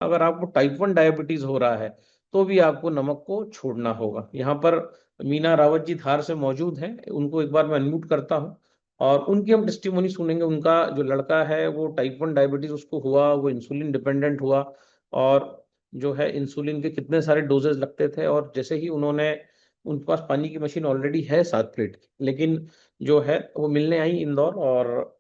अगर आपको type 1 diabetes हो रहा है तो भी आपको नमक को छोड़ना होगा। यहाँ पर मीना रावत जी धार से मौजूद हैं, उनको एक बार मैं अनम्यूट करता हूँ और उनकी हम टेस्टिमोनी सुनेंगे। उनका जो लड़का है वो टाइप 1 डायबिटीज उसको हुआ, वो इंसुलिन डिपेंडेंट हुआ और जो है इंसुलिन के कितने सारे डोजेज लगते थे, और जैसे ही उन्होंने, उनके पास पानी की मशीन ऑलरेडी है 7 प्लेट की, लेकिन जो है वो मिलने आई इंदौर, और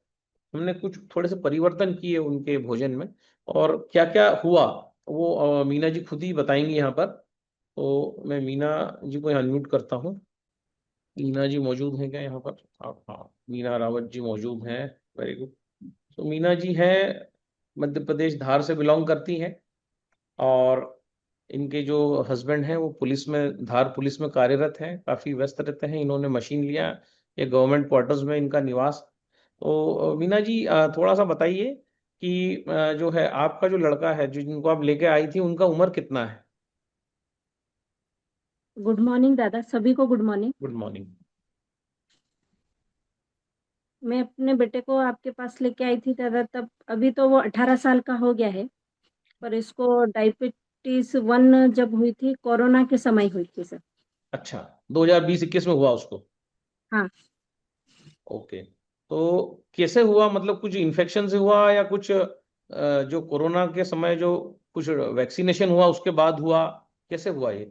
हमने कुछ थोड़े से परिवर्तन किए उनके भोजन में, और क्या क्या हुआ वो मीना जी खुद ही बताएंगी यहाँ पर। तो मैं मीना जी को यहाँ अनम्यूट करता हूँ। मीना जी मौजूद हैं क्या यहाँ पर? हाँ हाँ, मीना रावत जी मौजूद हैं। Very good. तो मीना जी हैं, मध्य प्रदेश धार से बिलोंग करती हैं, और इनके जो हस्बैंड हैं वो पुलिस में, धार पुलिस में कार्यरत हैं, काफी व्यस्त रहते हैं। इन्होंने मशीन लिया, ये गवर्नमेंट क्वार्टर्स में इनका निवास। तो मीना जी थोड़ा सा बताइए कि जो है आपका जो लड़का है, जो जिनको आप लेके आई थी, उनका उम्र कितना है? गुड मॉर्निंग दादा, सभी को गुड मॉर्निंग। Good morning. मैं अपने बेटे को आपके पास लेके आई थी दादा, तब अभी तो वो 18 साल का हो गया है। पर इसको डायबिटीज 1 जब हुई थी, कोरोना के समय हुई थी सर। अच्छा, 2020-21 में हुआ उसको? हाँ। ओके। तो कैसे हुआ, मतलब कुछ इन्फेक्शन से हुआ या कुछ जो कोरोना के समय जो कुछ वैक्सीनेशन हुआ उसके बाद हुआ, कैसे हुआ ये?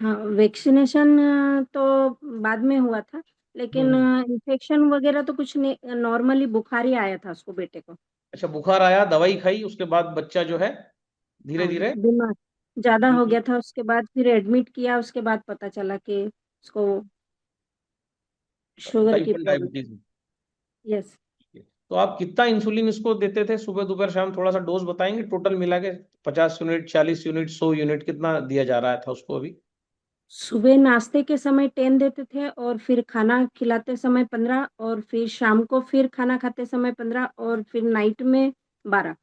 हाँ, वैक्सीनेशन तो बाद में हुआ था, लेकिन हम्म। इन्फेक्शन वगैरह तो कुछ नहीं, नॉर्मली बुखार ही आया था उसको, बेटे को। अच्छा, बुखार आया, दवाई खाई, उसके बाद बच्चा जो है धीरे हाँ, धीरे बीमार ज्यादा हो बीपी, गया था, उसके बाद फिर एडमिट किया, उसके बाद पता चला कि उसको शुगर टाइप की 1 प्रॉब्लम। डायबिटीज। यस। तो आप कितना इंसुलिन इसको देते थे, सुबह दोपहर शाम? थोड़ा सा डोज बताएंगे टोटल मिला के, 50 यूनिट, 40 यूनिट, 100 यूनिट, कितना दिया जा रहा था उसको अभी? सुबह नाश्ते के समय 10 देते थे, और फिर खाना खिलाते समय 15, और फिर शाम को फिर खाना खाते समय 15, और फिर नाइट में 12।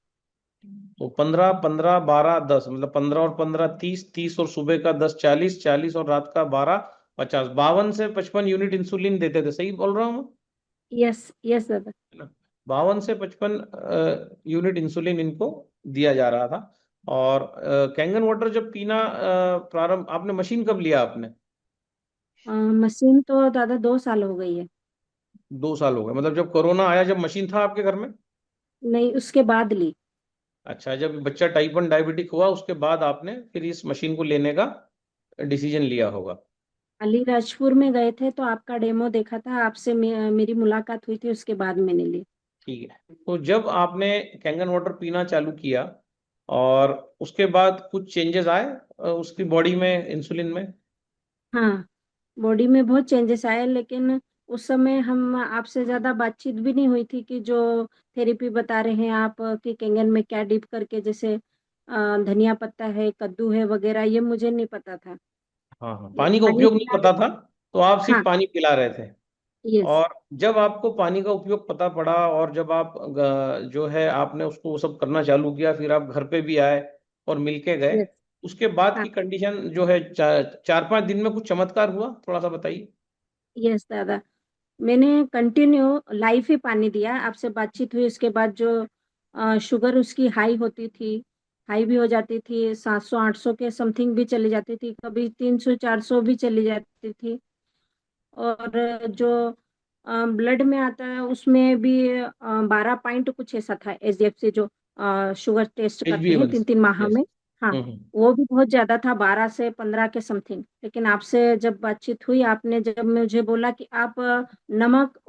तो 15 15 12 10, मतलब 15 और 15 30, 30 और सुबह का 10 40, 40 और रात का 12 50, 52 से 55 यूनिट इंसुलिन देते थे, सही बोल रहा हूँ मैं? यस यस दादा। है ना? 52 से 55 यूनिट इंसुलिन इनको दिया जा रहा था। और कैंगन वाटर जब पीना प्रारंभ, आपने मशीन कब लिया आपने? मशीन तो दादा 2 साल हो गई है। 2 साल हो गए, मतलब जब कोरोना आया जब मशीन था आपके घर में? नहीं, उसके बाद ली। अच्छा, जब बच्चा टाइप 1 डायबिटिक हुआ उसके बाद आपने फिर इस मशीन को लेने का डिसीजन लिया होगा। अलीराजपुर में गए थे तो आपका डेमो देखा था, आपसे मेरी मुलाकात हुई थी, उसके बाद मैंने ली। ठीक है, तो जब आपने कैंगन वाटर पीना चालू किया और उसके बाद कुछ चेंजेस आए उसकी बॉडी में, इंसुलिन में? हाँ, बॉडी में बहुत चेंजेस आए, लेकिन उस समय हम आपसे ज्यादा बातचीत भी नहीं हुई थी कि जो थेरेपी बता रहे हैं आप, कि कैंगन में क्या डिप करके, जैसे धनिया पत्ता है, कद्दू है वगैरह, ये मुझे नहीं पता था। हाँ हाँ, ये पानी का पानी उपयोग नहीं पिला पता था, तो आप सिर्फ हाँ। पानी पिला रहे थे। यस और जब आपको पानी का उपयोग पता पड़ा और जब आप जो है आपने उसको वो सब करना चालू किया, फिर आप घर पे भी आए और मिलके गए, यस। उसके बाद हाँ। की कंडीशन जो है, 4-5 दिन में कुछ चमत्कार हुआ, थोड़ा सा बताइए। यस दादा, मैंने कंटिन्यू लाइफ ही पानी दिया। आपसे बातचीत हुई उसके बाद जो शुगर उसकी हाई होती थी, हाई भी हो जाती थी, 700 800 के समथिंग भी चली जाती थी, कभी 300 400 भी चली जाती थी। और जो ब्लड में आता है उसमें भी 12 पॉइंट कुछ ऐसा था, एसडीएफ से जो शुगर टेस्ट एच बी करते ए हैं वन 3 3 माह यस। में। हाँ, हम्म। वो भी बहुत ज्यादा था, 12 से 15 के समथिंग। लेकिन आपसे जब बातचीत हुई, आपने जब मुझे बोला कि आप नमक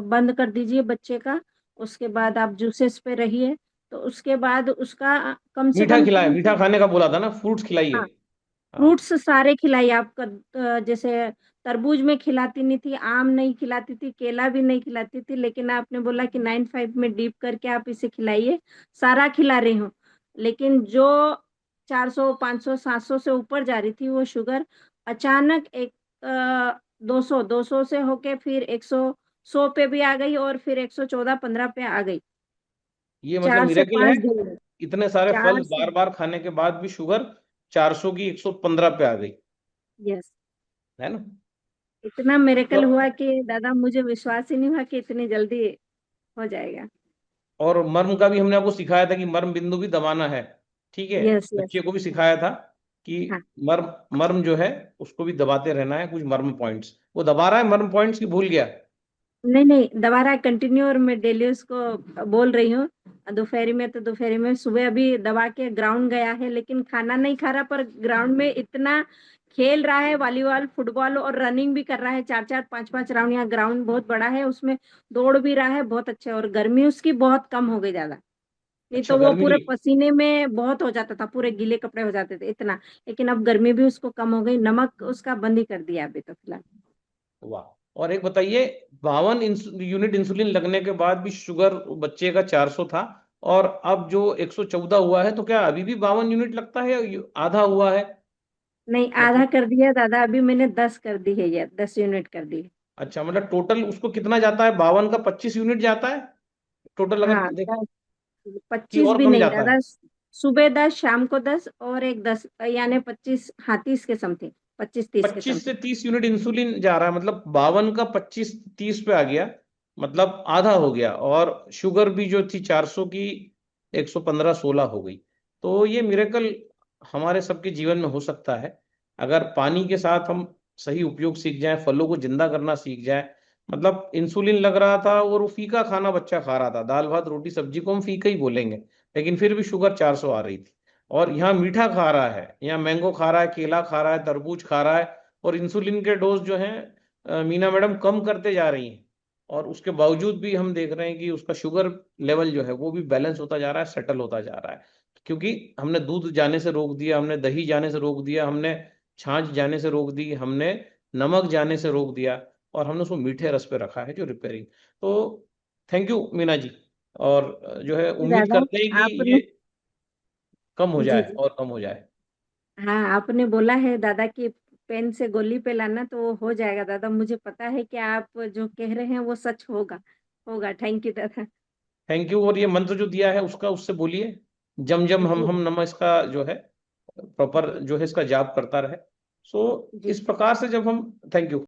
बंद कर दीजिए बच्चे का, उसके बाद आप जूसेस पे रहिए, तो उसके बाद उसका कम से मीठा कम खिलाए, 3 मीठा से। खाने का बोला था ना, फ्रूट्स खिलाइए। हाँ, हाँ। फ्रूट्स सारे खिलाई आपका, जैसे तरबूज में खिलाती नहीं थी, आम नहीं खिलाती थी, केला भी नहीं खिलाती थी, लेकिन आपने बोला कि 9 5 में डीप करके आप इसे खिलाइए। सारा खिला रही हूँ, लेकिन जो 400 500 700 से ऊपर जा रही थी वो शुगर, अचानक एक 200 से होके फिर 100 पे भी आ गई, और फिर 114 15 पे आ गई। ये मतलब चार से मिरेकल है, पांच दिन में। इतने सारे फल चार से बार बार खाने के बाद भी शुगर 400 की 115 पे आ गई, यस, है ना? इतना मिरेकल तो हुआ कि दादा मुझे विश्वास ही नहीं हुआ कि इतनी जल्दी हो जाएगा। और मर्म का भी हमने आपको सिखाया था कि मर्म बिंदु भी दबाना है। ठीक है। Yes yes. बच्चे को भी सिखाया था कि हाँ। मर्म मर्म जो है उसको भी दबाते रहना है, कुछ मर्म पॉइंट्स वो दबा रहा है, मर्म पॉइंट्स की भूल गया। नहीं नहीं, दबा रहा है कंटिन्यू, और मैं डेली उसको बोल रही हूँ। दोपहरी में तो दोपहरी में, सुबह अभी दबा के ग्राउंड गया है, लेकिन खाना नहीं खा रहा, पर ग्राउंड में इतना खेल रहा है, वॉलीबॉल फुटबॉल और रनिंग भी कर रहा है, 4 4 5 5 राउंड। यहाँ ग्राउंड बहुत बड़ा है, उसमें दौड़ भी रहा है बहुत अच्छे। और गर्मी उसकी बहुत कम हो गई ज्यादा। नहीं अच्छा, तो वो गर्मी। पूरे पसीने में बहुत हो जाता था, पूरे गीले कपड़े हो जाते थे इतना। लेकिन अब गर्मी भी उसको कम हो गई, नमक उसका बंद ही कर दिया अभी तो फिलहाल। वाह। और एक बताइए, 52 यूनिट इंसुलिन लगने के बाद भी शुगर बच्चे का 400 था, और अब जो 114 हुआ है, तो क्या अभी भी 52 यूनिट लगता है या आधा हुआ है? नहीं, आधा मतलब कर दिया दादा, अभी मैंने 10 कर दी है, ये 10 यूनिट कर दी है। अच्छा, मतलब टोटल उसको कितना जाता है, 52 का 25 यूनिट जाता है टोटल, अगर हाँ, देखें, 25 कि और भी कम नहीं जाता दादा। है? सुबह 10, शाम को 10, और एक 10, यानी 25, हाँ 30 के समथिंग, 25 30 के 25 से समथिंग। 30 यूनिट इंसुलिन जा रहा है, मतलब 52 का 25 30 पे आ गया, मतलब आधा हो गया। और शुगर भी जो थी 400 की 115 16 हो गई। तो ये मिरेकल हमारे सबके जीवन में हो सकता है, अगर पानी के साथ हम सही उपयोग सीख जाएं, फलों को जिंदा करना सीख जाएं। मतलब इंसुलिन लग रहा था और वो फीका खाना बच्चा खा रहा था, दाल भात रोटी सब्जी को हम फीका ही बोलेंगे, लेकिन फिर भी शुगर 400 आ रही थी। और यहाँ मीठा खा रहा है, यहाँ मैंगो खा रहा है, केला खा रहा है, तरबूज खा रहा है, और इंसुलिन के डोज जो हैं मीना मैडम कम करते जा रही हैं। और उसके बावजूद भी हम देख रहे हैं कि उसका शुगर लेवल जो है वो भी बैलेंस होता जा रहा है, सेटल होता जा रहा है। क्योंकि हमने दूध जाने से रोक दिया, हमने दही जाने से रोक दिया, हमने छाछ जाने से रोक दी, हमने नमक जाने से रोक दिया, और हमने उसको मीठे रस पे रखा है, जो रिपेयरिंग। तो थैंक यू मीना जी। और जो है जी उम्मीद दादा, करते हैं कि आपने, ये कम हो जी जाए जी, और कम हो जाए। हाँ आपने बोला है दादा कि पेन से गोली पे लाना, तो वो हो जाएगा दादा। मुझे पता है कि आप जो कह रहे हैं वो सच होगा। होगा, थैंक यू दादा। Thank you. और ये मंत्र जो दिया है उसका उससे बोलिए, जम जम जी हम नमः, इसका जो है प्रॉपर जो है इसका जाप करता रहे। सो जी। इस प्रकार से जब हम, थैंक यू।